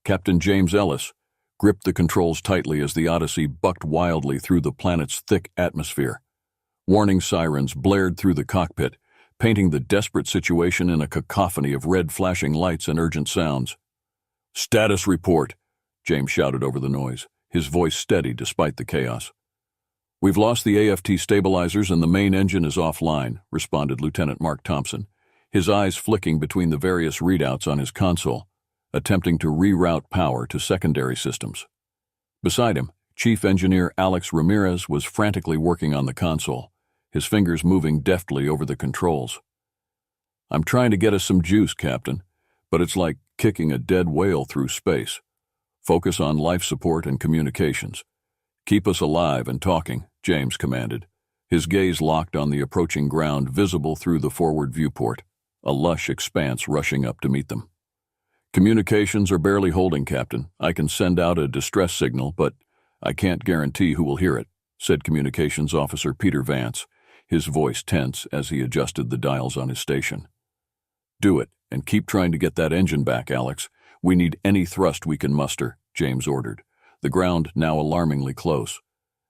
Captain James Ellis gripped the controls tightly as the Odyssey bucked wildly through the planet's thick atmosphere. Warning sirens blared through the cockpit, painting the desperate situation in a cacophony of red flashing lights and urgent sounds. "Status report," James shouted over the noise, his voice steady despite the chaos. "We've lost the AFT stabilizers and the main engine is offline," responded Lieutenant Mark Thompson, his eyes flicking between the various readouts on his console, attempting to reroute power to secondary systems. Beside him, Chief Engineer Alex Ramirez was frantically working on the console, his fingers moving deftly over the controls. "I'm trying to get us some juice, Captain, but it's like kicking a dead whale through space. Focus on life support and communications. Keep us alive and talking," James commanded, his gaze locked on the approaching ground visible through the forward viewport, a lush expanse rushing up to meet them. "Communications are barely holding, Captain. I can send out a distress signal, but I can't guarantee who will hear it," said Communications Officer Peter Vance, his voice tense as he adjusted the dials on his station. "Do it, and keep trying to get that engine back, Alex. We need any thrust we can muster," James ordered, the ground now alarmingly close.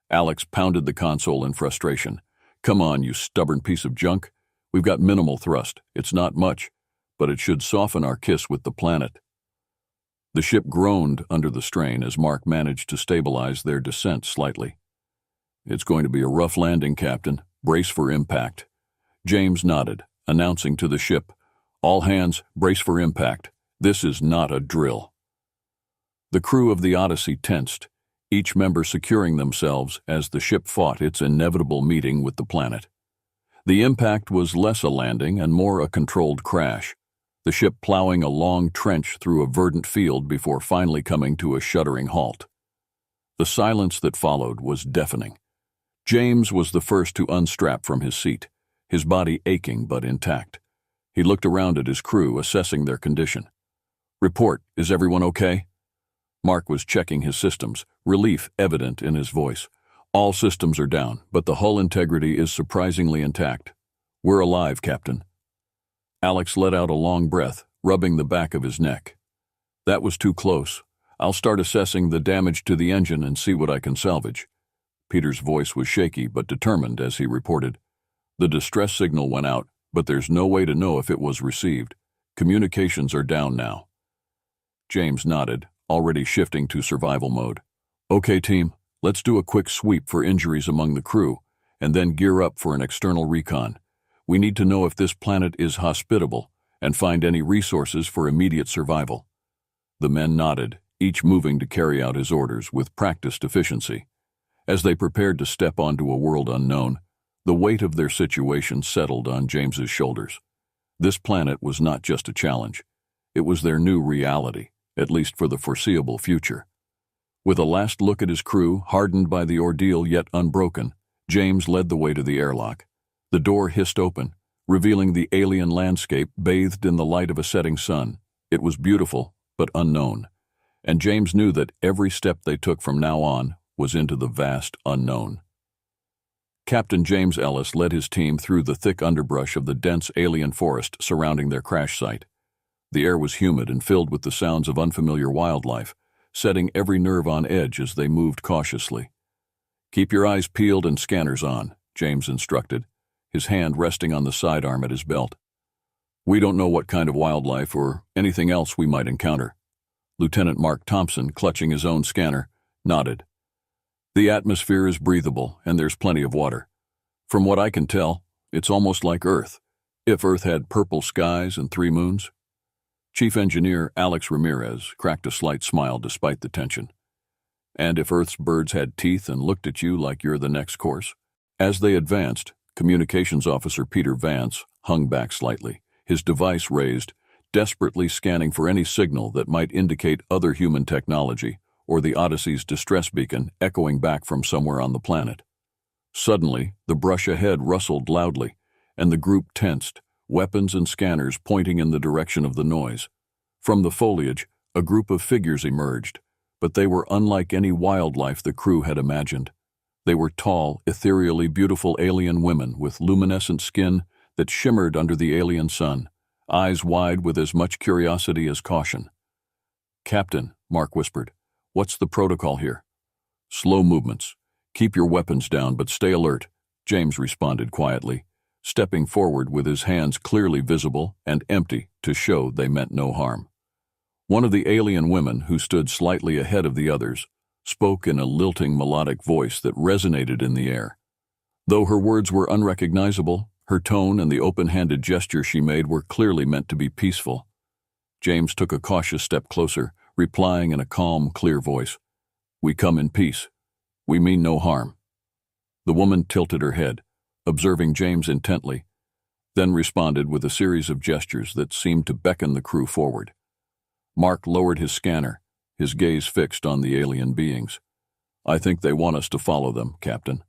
Alex pounded the console in frustration. "Come on, you stubborn piece of junk. We've got minimal thrust. It's not much, but it should soften our kiss with the planet." The ship groaned under the strain as Mark managed to stabilize their descent slightly. "It's going to be a rough landing, Captain. Brace for impact." James nodded, announcing to the ship, "All hands, brace for impact. This is not a drill." The crew of the Odyssey tensed, each member securing themselves as the ship fought its inevitable meeting with the planet. The impact was less a landing and more a controlled crash, the ship plowing a long trench through a verdant field before finally coming to a shuddering halt. The silence that followed was deafening. James was the first to unstrap from his seat, his body aching but intact. He looked around at his crew, assessing their condition. "Report, is everyone okay?" Mark was checking his systems, relief evident in his voice. "All systems are down, but the hull integrity is surprisingly intact. We're alive, Captain." Alex let out a long breath, rubbing the back of his neck. "That was too close. I'll start assessing the damage to the engine and see what I can salvage." Peter's voice was shaky but determined as he reported, "The distress signal went out, but there's no way to know if it was received. Communications are down now." James nodded, already shifting to survival mode. "Okay, team, let's do a quick sweep for injuries among the crew, and then gear up for an external recon. We need to know if this planet is hospitable and find any resources for immediate survival." The men nodded, each moving to carry out his orders with practiced efficiency. As they prepared to step onto a world unknown, the weight of their situation settled on James's shoulders. This planet was not just a challenge. It was their new reality, at least for the foreseeable future. With a last look at his crew, hardened by the ordeal yet unbroken, James led the way to the airlock. The door hissed open, revealing the alien landscape bathed in the light of a setting sun. It was beautiful, but unknown, and James knew that every step they took from now on was into the vast unknown. Captain James Ellis led his team through the thick underbrush of the dense alien forest surrounding their crash site. The air was humid and filled with the sounds of unfamiliar wildlife, setting every nerve on edge as they moved cautiously. "Keep your eyes peeled and scanners on," James instructed, his hand resting on the sidearm at his belt. "We don't know what kind of wildlife or anything else we might encounter." Lieutenant Mark Thompson, clutching his own scanner, nodded. "The atmosphere is breathable, and there's plenty of water. From what I can tell, it's almost like Earth, if Earth had purple skies and 3 moons. Chief Engineer Alex Ramirez cracked a slight smile despite the tension. "And if Earth's birds had teeth and looked at you like you're the next course?" As they advanced, Communications Officer Peter Vance hung back slightly, his device raised, desperately scanning for any signal that might indicate other human technology or the Odyssey's distress beacon echoing back from somewhere on the planet. Suddenly, the brush ahead rustled loudly, and the group tensed, weapons and scanners pointing in the direction of the noise. From the foliage, a group of figures emerged, but they were unlike any wildlife the crew had imagined. They were tall, ethereally beautiful alien women with luminescent skin that shimmered under the alien sun, eyes wide with as much curiosity as caution. "Captain," Mark whispered. "What's the protocol here?" "Slow movements. Keep your weapons down, but stay alert," James responded quietly, stepping forward with his hands clearly visible and empty to show they meant no harm. One of the alien women, who stood slightly ahead of the others, spoke in a lilting melodic voice that resonated in the air. Though her words were unrecognizable, her tone and the open-handed gesture she made were clearly meant to be peaceful. James took a cautious step closer, replying in a calm, clear voice, "We come in peace. We mean no harm." The woman tilted her head, observing James intently, then responded with a series of gestures that seemed to beckon the crew forward. Mark lowered his scanner, his gaze fixed on the alien beings. "I think they want us to follow them, Captain."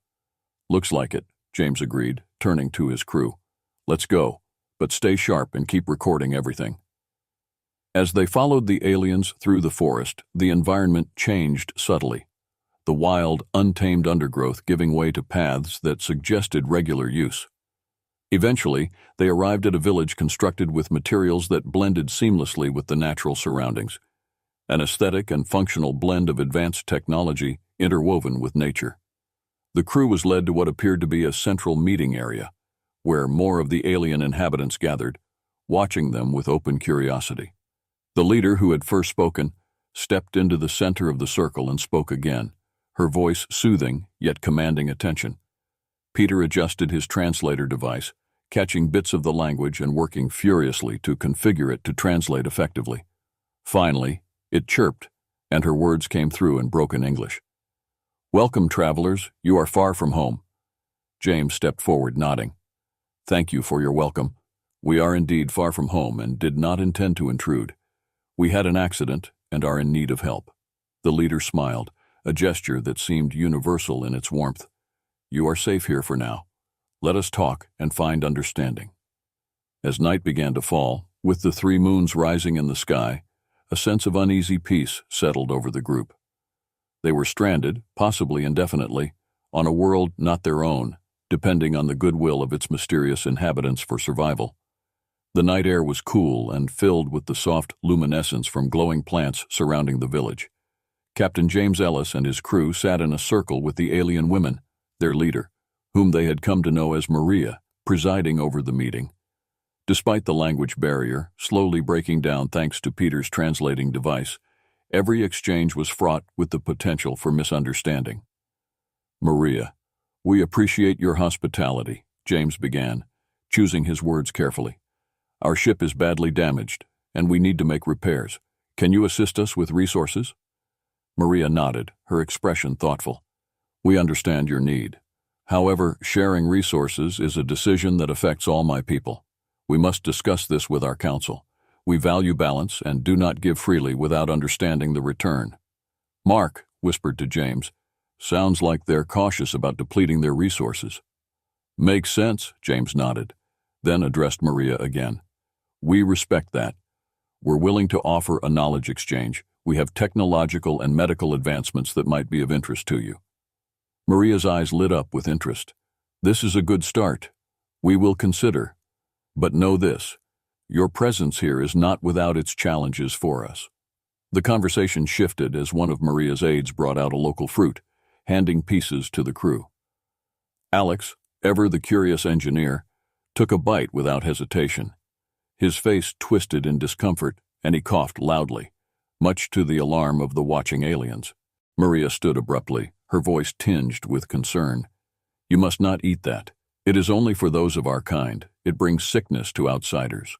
"Looks like it," James agreed, turning to his crew. "Let's go, but stay sharp and keep recording everything." As they followed the aliens through the forest, the environment changed subtly, the wild, untamed undergrowth giving way to paths that suggested regular use. Eventually, they arrived at a village constructed with materials that blended seamlessly with the natural surroundings, an aesthetic and functional blend of advanced technology interwoven with nature. The crew was led to what appeared to be a central meeting area, where more of the alien inhabitants gathered, watching them with open curiosity. The leader, who had first spoken, stepped into the center of the circle and spoke again, her voice soothing yet commanding attention. Peter adjusted his translator device, catching bits of the language and working furiously to configure it to translate effectively. Finally, it chirped, and her words came through in broken English. "Welcome, travelers. You are far from home." James stepped forward, nodding. "Thank you for your welcome. We are indeed far from home and did not intend to intrude. We had an accident and are in need of help." The leader smiled, a gesture that seemed universal in its warmth. "You are safe here for now. Let us talk and find understanding." As night began to fall, with the 3 moons rising in the sky, a sense of uneasy peace settled over the group. They were stranded, possibly indefinitely, on a world not their own, depending on the goodwill of its mysterious inhabitants for survival. The night air was cool and filled with the soft luminescence from glowing plants surrounding the village. Captain James Ellis and his crew sat in a circle with the alien women, their leader, whom they had come to know as Maria, presiding over the meeting. Despite the language barrier, slowly breaking down thanks to Peter's translating device, every exchange was fraught with the potential for misunderstanding. "Maria, we appreciate your hospitality," James began, choosing his words carefully. "Our ship is badly damaged, and we need to make repairs. Can you assist us with resources?" Maria nodded, her expression thoughtful. "We understand your need. However, sharing resources is a decision that affects all my people. We must discuss this with our council. We value balance and do not give freely without understanding the return." "Mark," whispered to James, "sounds like they're cautious about depleting their resources." "Makes sense," James nodded, then addressed Maria again. "We respect that. We're willing to offer a knowledge exchange. We have technological and medical advancements that might be of interest to you." Maria's eyes lit up with interest. "This is a good start. We will consider. But know this, your presence here is not without its challenges for us." The conversation shifted as one of Maria's aides brought out a local fruit, handing pieces to the crew. Alex, ever the curious engineer, took a bite without hesitation. His face twisted in discomfort, and he coughed loudly, much to the alarm of the watching aliens. Maria stood abruptly, her voice tinged with concern. "You must not eat that. It is only for those of our kind. It brings sickness to outsiders."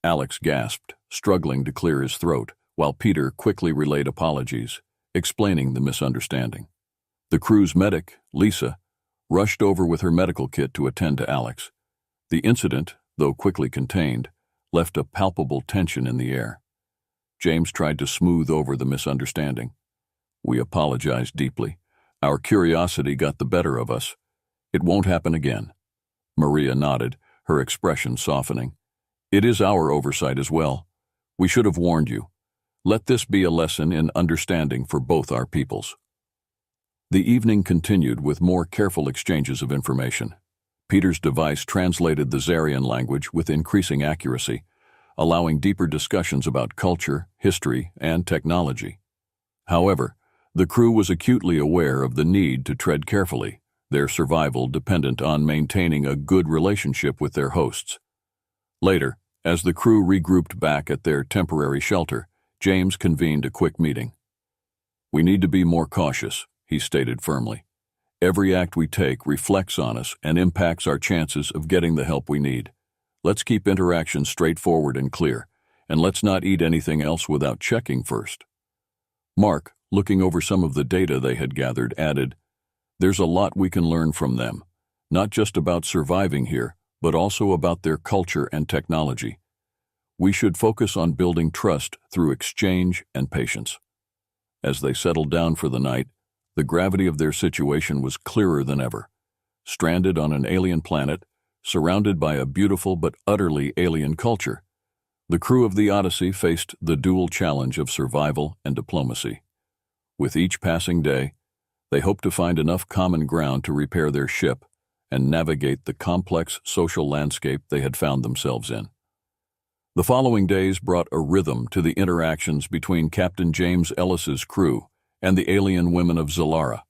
Alex gasped, struggling to clear his throat, while Peter quickly relayed apologies, explaining the misunderstanding. The crew's medic, Lisa, rushed over with her medical kit to attend to Alex. The incident, though quickly contained, left a palpable tension in the air. James tried to smooth over the misunderstanding. "We apologize deeply. Our curiosity got the better of us. It won't happen again." Maria nodded, her expression softening. "It is our oversight as well. We should have warned you. Let this be a lesson in understanding for both our peoples." The evening continued with more careful exchanges of information. Peter's device translated the Zarian language with increasing accuracy, allowing deeper discussions about culture, history, and technology. However, the crew was acutely aware of the need to tread carefully, their survival dependent on maintaining a good relationship with their hosts. Later, as the crew regrouped back at their temporary shelter, James convened a quick meeting. "We need to be more cautious," he stated firmly. "Every act we take reflects on us and impacts our chances of getting the help we need. Let's keep interactions straightforward and clear, and let's not eat anything else without checking first." Mark, looking over some of the data they had gathered, added, "There's a lot we can learn from them, not just about surviving here, but also about their culture and technology. We should focus on building trust through exchange and patience." As they settled down for the night, the gravity of their situation was clearer than ever. Stranded on an alien planet, surrounded by a beautiful but utterly alien culture, the crew of the Odyssey faced the dual challenge of survival and diplomacy. With each passing day, they hoped to find enough common ground to repair their ship and navigate the complex social landscape they had found themselves in. The following days brought a rhythm to the interactions between Captain James Ellis's crew and the alien women of Zalara.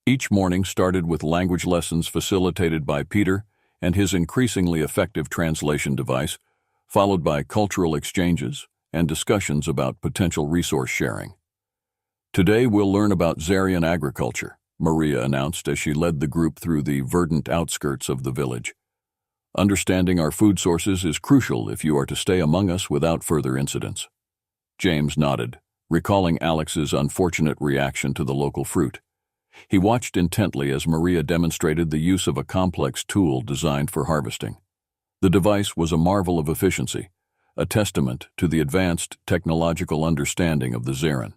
Each morning started with language lessons facilitated by Peter and his increasingly effective translation device, followed by cultural exchanges and discussions about potential resource sharing. "Today we'll learn about Zarian agriculture," Maria announced as she led the group through the verdant outskirts of the village. "Understanding our food sources is crucial if you are to stay among us without further incidents." James nodded, recalling Alex's unfortunate reaction to the local fruit. He watched intently as Maria demonstrated the use of a complex tool designed for harvesting. The device was a marvel of efficiency, a testament to the advanced technological understanding of the Zarin.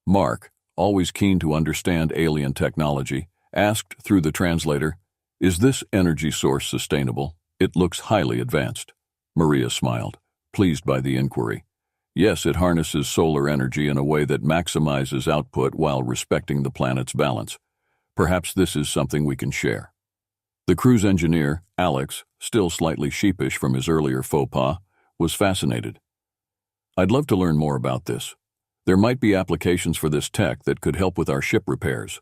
Mark, always keen to understand alien technology, asked through the translator, "Is this energy source sustainable? It looks highly advanced." Maria smiled, pleased by the inquiry. "Yes, it harnesses solar energy in a way that maximizes output while respecting the planet's balance. Perhaps this is something we can share." The crew's engineer, Alex, still slightly sheepish from his earlier faux pas, was fascinated. "I'd love to learn more about this. There might be applications for this tech that could help with our ship repairs."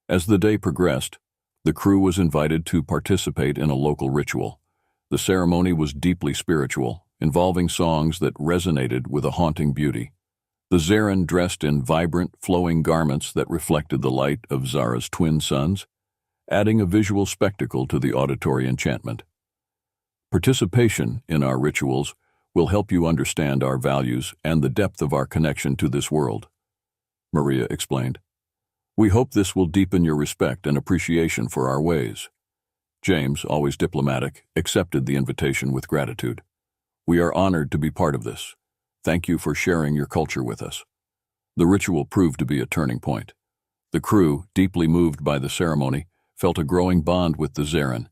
As the day progressed, the crew was invited to participate in a local ritual. The ceremony was deeply spiritual, involving songs that resonated with a haunting beauty. The Zarin dressed in vibrant, flowing garments that reflected the light of Zara's twin suns, adding a visual spectacle to the auditory enchantment. "Participation in our rituals will help you understand our values and the depth of our connection to this world," Maria explained. "We hope this will deepen your respect and appreciation for our ways." James, always diplomatic, accepted the invitation with gratitude. "We are honored to be part of this. Thank you for sharing your culture with us." The ritual proved to be a turning point. The crew, deeply moved by the ceremony, felt a growing bond with the Zarin.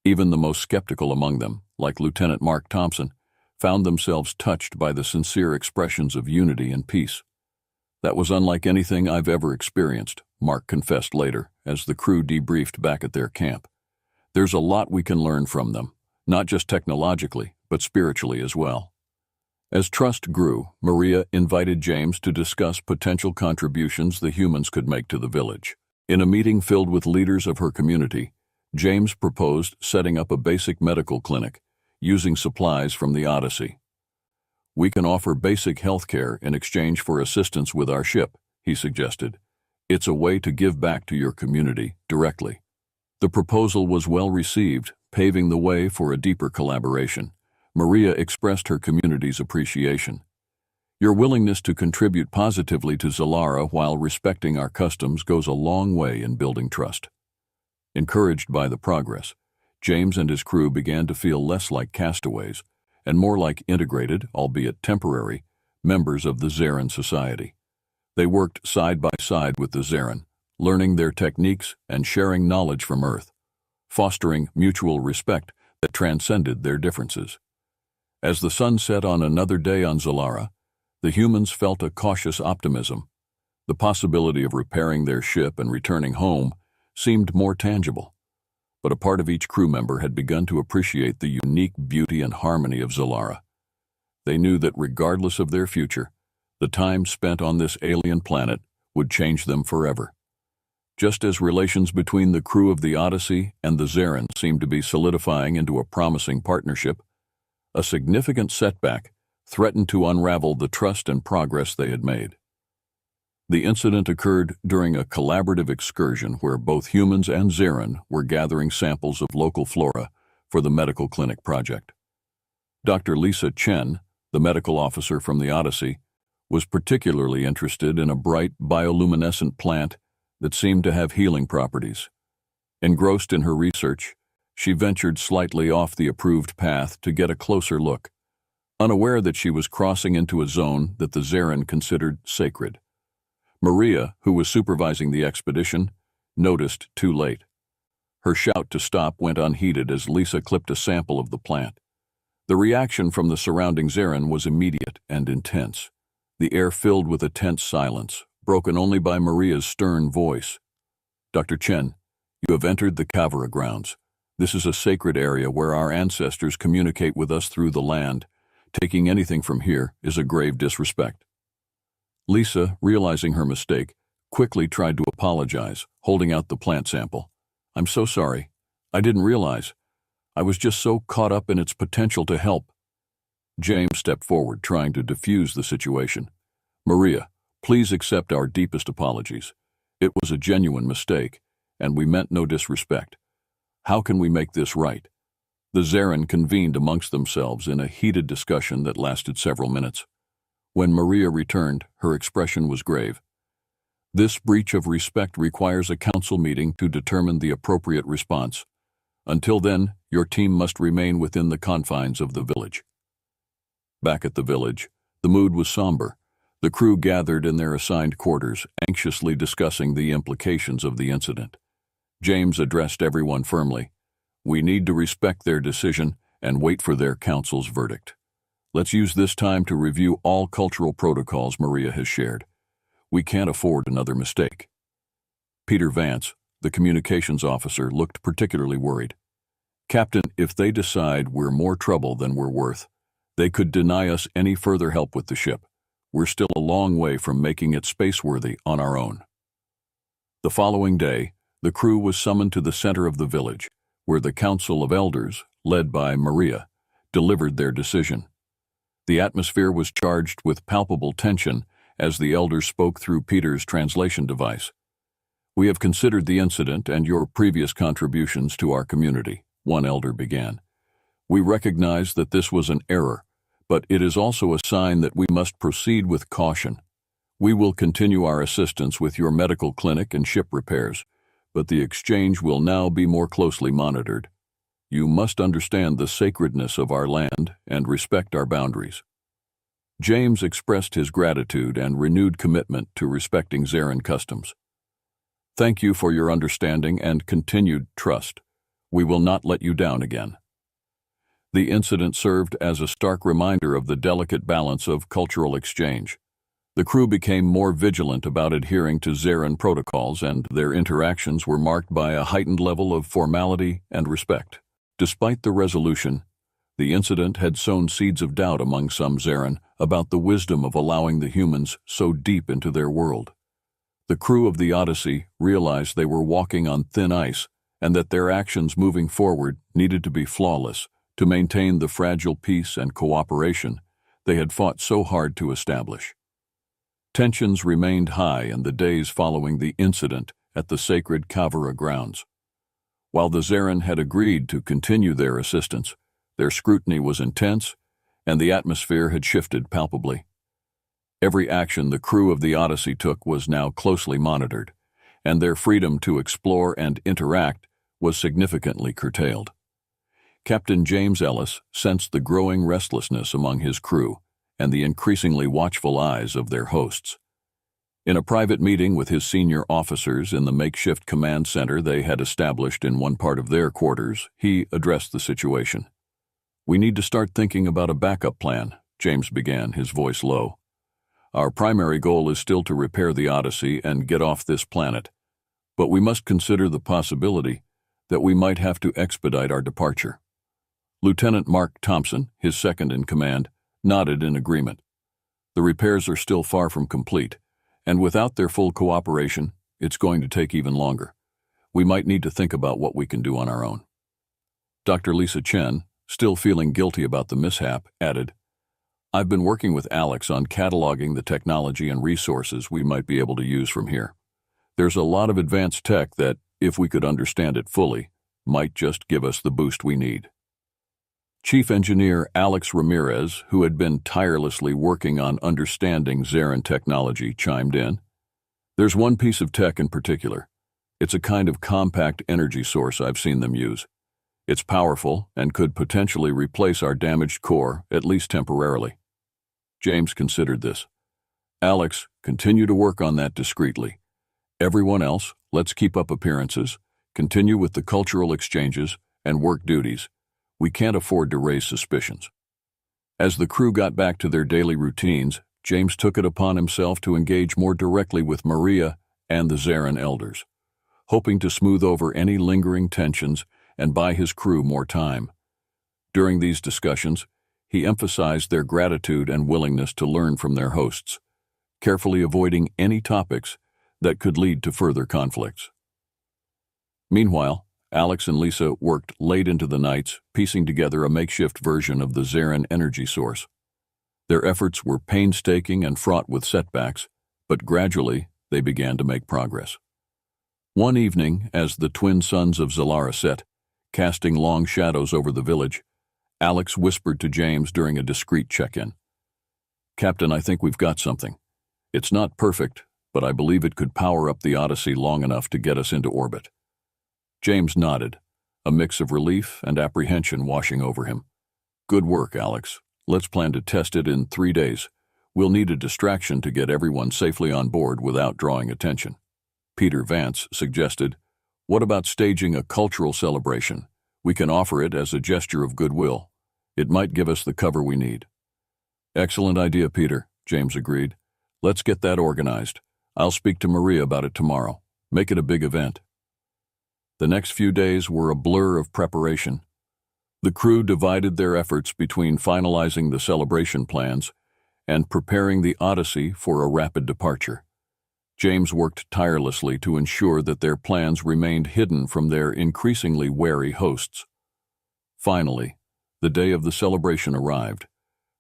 Even the most skeptical among them, like Lieutenant Mark Thompson, found themselves touched by the sincere expressions of unity and peace. "That was unlike anything I've ever experienced," Mark confessed later, as the crew debriefed back at their camp. "There's a lot we can learn from them, not just technologically, but spiritually as well." As trust grew, Maria invited James to discuss potential contributions the humans could make to the village. In a meeting filled with leaders of her community, James proposed setting up a basic medical clinic, using supplies from the Odyssey. "We can offer basic health care in exchange for assistance with our ship," he suggested. "It's a way to give back to your community directly." The proposal was well received, paving the way for a deeper collaboration. Maria expressed her community's appreciation. "Your willingness to contribute positively to Zalara while respecting our customs goes a long way in building trust." Encouraged by the progress, James and his crew began to feel less like castaways and more like integrated, albeit temporary, members of the Zarin society. They worked side by side with the Zarin, learning their techniques and sharing knowledge from Earth, fostering mutual respect that transcended their differences. As the sun set on another day on Zalara, the humans felt a cautious optimism. The possibility of repairing their ship and returning home seemed more tangible. but a part of each crew member had begun to appreciate the unique beauty and harmony of Zalara. They knew that regardless of their future, the time spent on this alien planet would change them forever. Just as relations between the crew of the Odyssey and the Zarin seemed to be solidifying into a promising partnership, a significant setback threatened to unravel the trust and progress they had made. The incident occurred during a collaborative excursion where both humans and Zarin were gathering samples of local flora for the medical clinic project. Dr. Lisa Chen, the medical officer from the Odyssey, was particularly interested in a bright bioluminescent plant that seemed to have healing properties. Engrossed in her research, she ventured slightly off the approved path to get a closer look, unaware that she was crossing into a zone that the Zarin considered sacred. Maria, who was supervising the expedition, noticed too late. Her shout to stop went unheeded as Lisa clipped a sample of the plant. The reaction from the surrounding Zarin was immediate and intense, the air filled with a tense silence, broken only by Maria's stern voice. "Dr. Chen, you have entered the Kavara grounds. This is a sacred area where our ancestors communicate with us through the land. Taking anything from here is a grave disrespect." Lisa, realizing her mistake, quickly tried to apologize, holding out the plant sample. "I'm so sorry. I didn't realize. I was just so caught up in its potential to help." James stepped forward, trying to defuse the situation. "Maria, please accept our deepest apologies. It was a genuine mistake, and we meant no disrespect. How can we make this right?" The Zarin convened amongst themselves in a heated discussion that lasted several minutes. When Maria returned, her expression was grave. "This breach of respect requires a council meeting to determine the appropriate response. Until then, your team must remain within the confines of the village." Back at the village, the mood was somber. The crew gathered in their assigned quarters, anxiously discussing the implications of the incident. James addressed everyone firmly. "We need to respect their decision and wait for their council's verdict. Let's use this time to review all cultural protocols Maria has shared. We can't afford another mistake." Peter Vance, the communications officer, looked particularly worried. "Captain, if they decide we're more trouble than we're worth, they could deny us any further help with the ship. We're still a long way from making it spaceworthy on our own." The following day, the crew was summoned to the center of the village, where the Council of Elders, led by Maria, delivered their decision. The atmosphere was charged with palpable tension as the elders spoke through Peter's translation device. "We have considered the incident and your previous contributions to our community," one elder began. "We recognize that this was an error, but it is also a sign that we must proceed with caution. We will continue our assistance with your medical clinic and ship repairs, but the exchange will now be more closely monitored. You must understand the sacredness of our land and respect our boundaries." James expressed his gratitude and renewed commitment to respecting Zarin customs. "Thank you for your understanding and continued trust. We will not let you down again." The incident served as a stark reminder of the delicate balance of cultural exchange. The crew became more vigilant about adhering to Zarin protocols, and their interactions were marked by a heightened level of formality and respect. Despite the resolution, the incident had sown seeds of doubt among some Zarin about the wisdom of allowing the humans so deep into their world. The crew of the Odyssey realized they were walking on thin ice and that their actions moving forward needed to be flawless to maintain the fragile peace and cooperation they had fought so hard to establish. Tensions remained high in the days following the incident at the sacred Kavara grounds. While the Zarin had agreed to continue their assistance, their scrutiny was intense, and the atmosphere had shifted palpably. Every action the crew of the Odyssey took was now closely monitored, and their freedom to explore and interact was significantly curtailed. Captain James Ellis sensed the growing restlessness among his crew and the increasingly watchful eyes of their hosts. In a private meeting with his senior officers in the makeshift command center they had established in one part of their quarters, he addressed the situation. "We need to start thinking about a backup plan," James began, his voice low. "Our primary goal is still to repair the Odyssey and get off this planet, but we must consider the possibility that we might have to expedite our departure. Lieutenant Mark Thompson, his second in command, nodded in agreement. The repairs are still far from complete, and without their full cooperation, it's going to take even longer. We might need to think about what we can do on our own. Dr. Lisa Chen, still feeling guilty about the mishap, added, I've been working with Alex on cataloging the technology and resources we might be able to use from here. There's a lot of advanced tech that, if we could understand it fully, might just give us the boost we need. Chief Engineer Alex Ramirez, who had been tirelessly working on understanding Zarin technology, chimed in. There's one piece of tech in particular. It's a kind of compact energy source I've seen them use. It's powerful and could potentially replace our damaged core, at least temporarily. James considered this. Alex, continue to work on that discreetly. Everyone else, let's keep up appearances, continue with the cultural exchanges, and work duties. We can't afford to raise suspicions. As the crew got back to their daily routines, James took it upon himself to engage more directly with Maria and the Zarin elders, hoping to smooth over any lingering tensions and buy his crew more time. During these discussions, he emphasized their gratitude and willingness to learn from their hosts, carefully avoiding any topics that could lead to further conflicts. Meanwhile, Alex and Lisa worked late into the nights, piecing together a makeshift version of the Zarin energy source. Their efforts were painstaking and fraught with setbacks, but gradually they began to make progress. One evening, as the twin suns of Zalara set, casting long shadows over the village, Alex whispered to James during a discreet check-in. Captain, I think we've got something. It's not perfect, but I believe it could power up the Odyssey long enough to get us into orbit. James nodded, a mix of relief and apprehension washing over him. Good work, Alex. Let's plan to test it in 3 days. We'll need a distraction to get everyone safely on board without drawing attention. Peter Vance suggested, what about staging a cultural celebration? We can offer it as a gesture of goodwill. It might give us the cover we need. Excellent idea, Peter, James agreed. Let's get that organized. I'll speak to Maria about it tomorrow. Make it a big event. The next few days were a blur of preparation. The crew divided their efforts between finalizing the celebration plans and preparing the Odyssey for a rapid departure. James worked tirelessly to ensure that their plans remained hidden from their increasingly wary hosts. Finally, the day of the celebration arrived.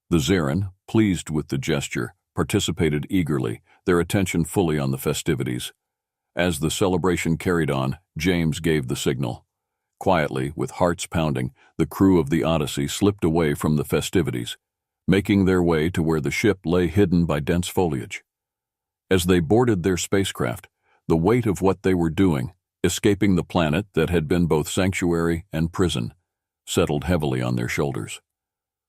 The Zarin, pleased with the gesture, participated eagerly, their attention fully on the festivities. As the celebration carried on, James gave the signal. Quietly, with hearts pounding, the crew of the Odyssey slipped away from the festivities, making their way to where the ship lay hidden by dense foliage. As they boarded their spacecraft, the weight of what they were doing, escaping the planet that had been both sanctuary and prison, settled heavily on their shoulders.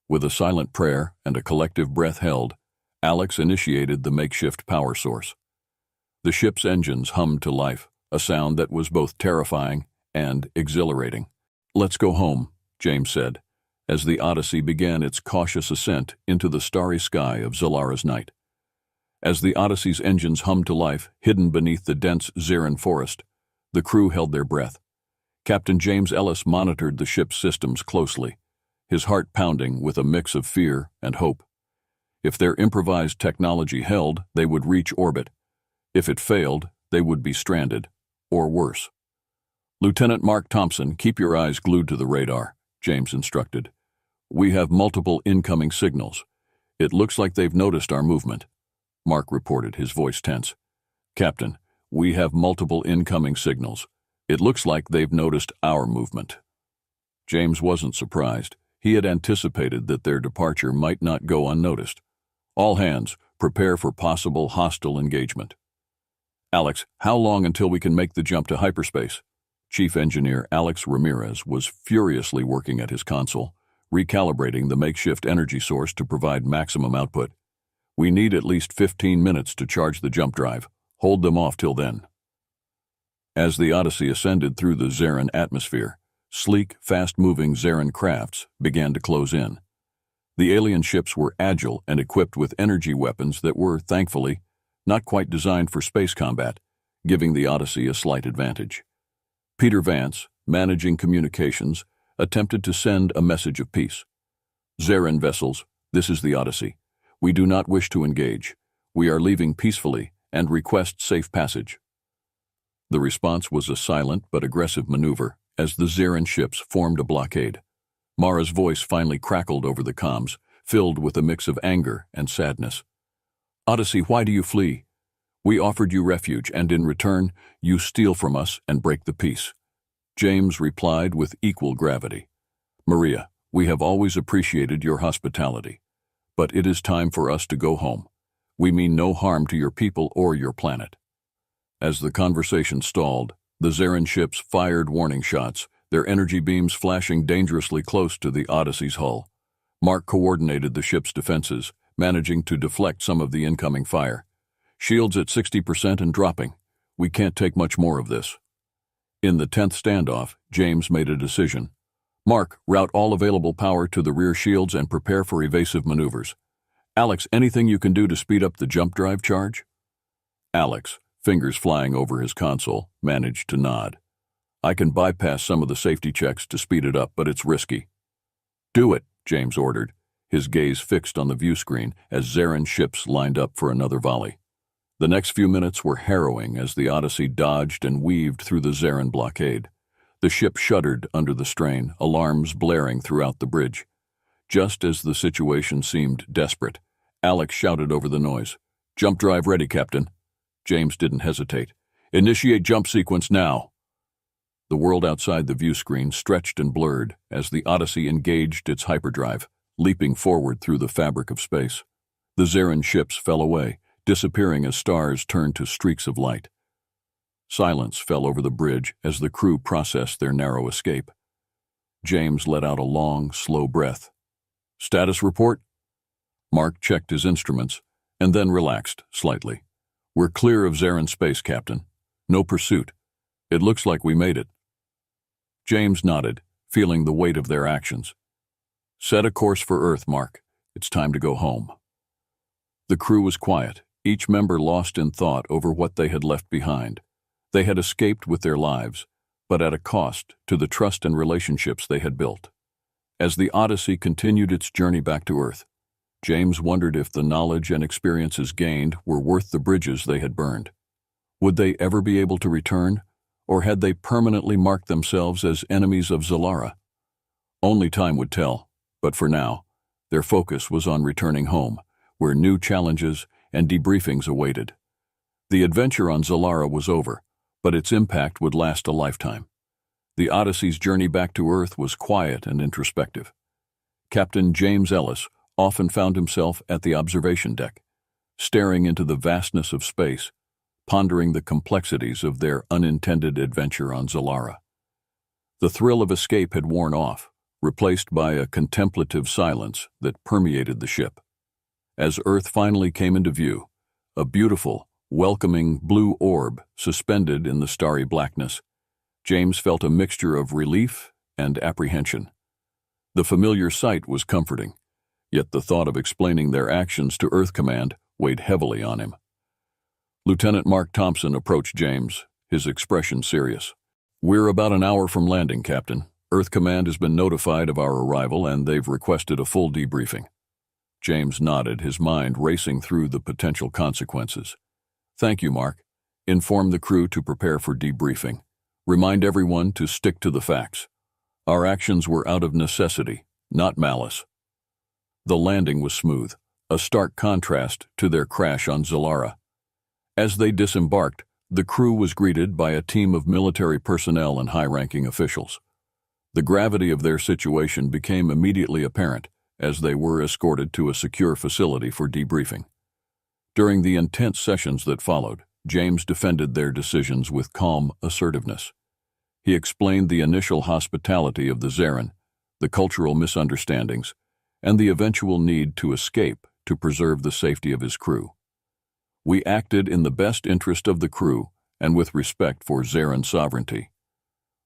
With a silent prayer and a collective breath held, Alex initiated the makeshift power source. The ship's engines hummed to life, a sound that was both terrifying and exhilarating. Let's go home, James said, as the Odyssey began its cautious ascent into the starry sky of Zalara's night. As the Odyssey's engines hummed to life, hidden beneath the dense Zarin forest, the crew held their breath. Captain James Ellis monitored the ship's systems closely, his heart pounding with a mix of fear and hope. If their improvised technology held, they would reach orbit. If it failed, they would be stranded, or worse. Lieutenant Mark Thompson, keep your eyes glued to the radar, James instructed. We have multiple incoming signals. It looks like they've noticed our movement. Mark reported, his voice tense. Captain, we have multiple incoming signals. It looks like they've noticed our movement. James wasn't surprised. He had anticipated that their departure might not go unnoticed. All hands, prepare for possible hostile engagement. Alex, how long until we can make the jump to hyperspace? Chief Engineer Alex Ramirez was furiously working at his console, recalibrating the makeshift energy source to provide maximum output. We need at least 15 minutes to charge the jump drive. Hold them off till then. As the Odyssey ascended through the Zarin atmosphere, sleek, fast-moving Zarin crafts began to close in. The alien ships were agile and equipped with energy weapons that were, thankfully, not quite designed for space combat, giving the Odyssey a slight advantage. Peter Vance, managing communications, attempted to send a message of peace. Zarin vessels, this is the Odyssey. We do not wish to engage. We are leaving peacefully and request safe passage. The response was a silent but aggressive maneuver as the Zarin ships formed a blockade. Mara's voice finally crackled over the comms, filled with a mix of anger and sadness. Odyssey, why do you flee? We offered you refuge, and in return, you steal from us and break the peace. James replied with equal gravity. Maria, we have always appreciated your hospitality, but it is time for us to go home. We mean no harm to your people or your planet. As the conversation stalled, the Zarin ships fired warning shots, their energy beams flashing dangerously close to the Odyssey's hull. Mark coordinated the ship's defenses, managing to deflect some of the incoming fire. Shields at 60% and dropping. We can't take much more of this. In the 10th standoff, James made a decision. Mark, route all available power to the rear shields and prepare for evasive maneuvers. Alex, anything you can do to speed up the jump drive charge? Alex, fingers flying over his console, managed to nod. I can bypass some of the safety checks to speed it up, but it's risky. Do it, James ordered, his gaze fixed on the view screen as Zarin ships lined up for another volley. The next few minutes were harrowing as the Odyssey dodged and weaved through the Zarin blockade. The ship shuddered under the strain, alarms blaring throughout the bridge. Just as the situation seemed desperate, Alex shouted over the noise, "Jump drive ready, Captain." James didn't hesitate. "Initiate jump sequence now." The world outside the view screen stretched and blurred as the Odyssey engaged its hyperdrive, leaping forward through the fabric of space. The Zarin ships fell away, disappearing as stars turned to streaks of light. Silence fell over the bridge as the crew processed their narrow escape. James let out a long, slow breath. "Status report?" Mark checked his instruments and then relaxed slightly. "We're clear of Zarin space, Captain. No pursuit. It looks like we made it." James nodded, feeling the weight of their actions. "Set a course for Earth, Mark. It's time to go home." The crew was quiet, each member lost in thought over what they had left behind. They had escaped with their lives, but at a cost to the trust and relationships they had built. As the Odyssey continued its journey back to Earth, James wondered if the knowledge and experiences gained were worth the bridges they had burned. Would they ever be able to return, or had they permanently marked themselves as enemies of Zalara? Only time would tell, but for now, their focus was on returning home, where new challenges and debriefings awaited. The adventure on Zalara was over, but its impact would last a lifetime. The Odyssey's journey back to Earth was quiet and introspective. Captain James Ellis often found himself at the observation deck, staring into the vastness of space, pondering the complexities of their unintended adventure on Zalara. The thrill of escape had worn off, replaced by a contemplative silence that permeated the ship. As Earth finally came into view, a beautiful, welcoming blue orb suspended in the starry blackness, James felt a mixture of relief and apprehension. The familiar sight was comforting, yet the thought of explaining their actions to Earth Command weighed heavily on him. Lieutenant Mark Thompson approached James, his expression serious. "We're about an hour from landing, Captain. Earth Command has been notified of our arrival and they've requested a full debriefing." James nodded, his mind racing through the potential consequences. "Thank you, Mark. Inform the crew to prepare for debriefing. Remind everyone to stick to the facts. Our actions were out of necessity, not malice." The landing was smooth, a stark contrast to their crash on Zalara. As they disembarked, the crew was greeted by a team of military personnel and high-ranking officials. The gravity of their situation became immediately apparent as they were escorted to a secure facility for debriefing. During the intense sessions that followed, James defended their decisions with calm assertiveness. He explained the initial hospitality of the Zarin, the cultural misunderstandings, and the eventual need to escape to preserve the safety of his crew. "We acted in the best interest of the crew and with respect for Zarin sovereignty.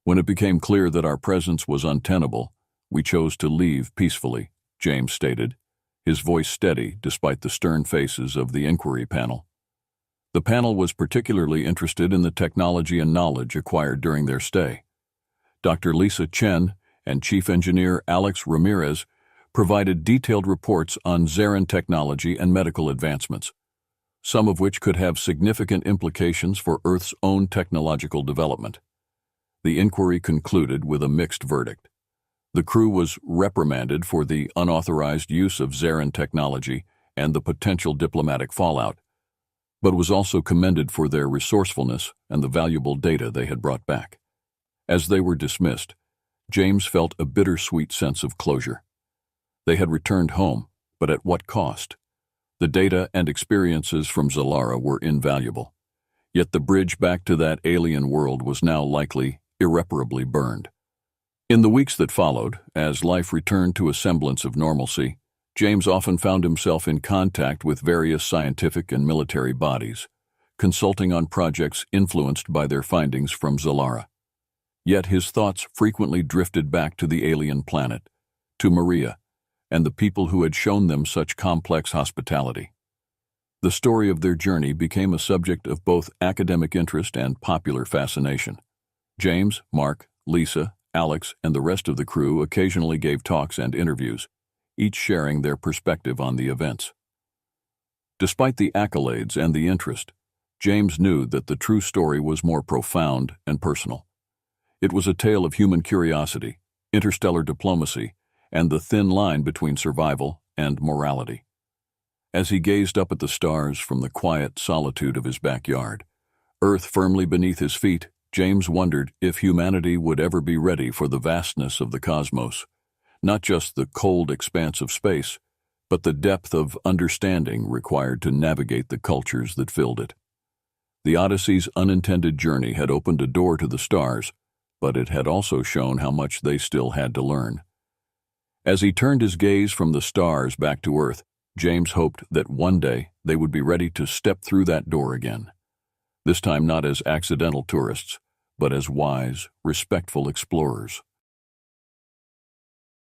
When it became clear that our presence was untenable, we chose to leave peacefully," James stated, his voice steady despite the stern faces of the inquiry panel. The panel was particularly interested in the technology and knowledge acquired during their stay. Dr. Lisa Chen and Chief Engineer Alex Ramirez provided detailed reports on Zarin technology and medical advancements, some of which could have significant implications for Earth's own technological development. The inquiry concluded with a mixed verdict. The crew was reprimanded for the unauthorized use of Zarin technology and the potential diplomatic fallout, but was also commended for their resourcefulness and the valuable data they had brought back. As they were dismissed, James felt a bittersweet sense of closure. They had returned home, but at what cost? The data and experiences from Zalara were invaluable, yet the bridge back to that alien world was now likely irreparably burned. In the weeks that followed, as life returned to a semblance of normalcy, James often found himself in contact with various scientific and military bodies, consulting on projects influenced by their findings from Zalara. Yet his thoughts frequently drifted back to the alien planet, to Maria, and the people who had shown them such complex hospitality. The story of their journey became a subject of both academic interest and popular fascination. James, Mark, Lisa, Alex, and the rest of the crew occasionally gave talks and interviews, each sharing their perspective on the events. Despite the accolades and the interest, James knew that the true story was more profound and personal. It was a tale of human curiosity, interstellar diplomacy, and the thin line between survival and morality. As he gazed up at the stars from the quiet solitude of his backyard, Earth firmly beneath his feet, James wondered if humanity would ever be ready for the vastness of the cosmos, not just the cold expanse of space, but the depth of understanding required to navigate the cultures that filled it. The Odyssey's unintended journey had opened a door to the stars, but it had also shown how much they still had to learn. As he turned his gaze from the stars back to Earth, James hoped that one day they would be ready to step through that door again. This time not as accidental tourists, but as wise, respectful explorers.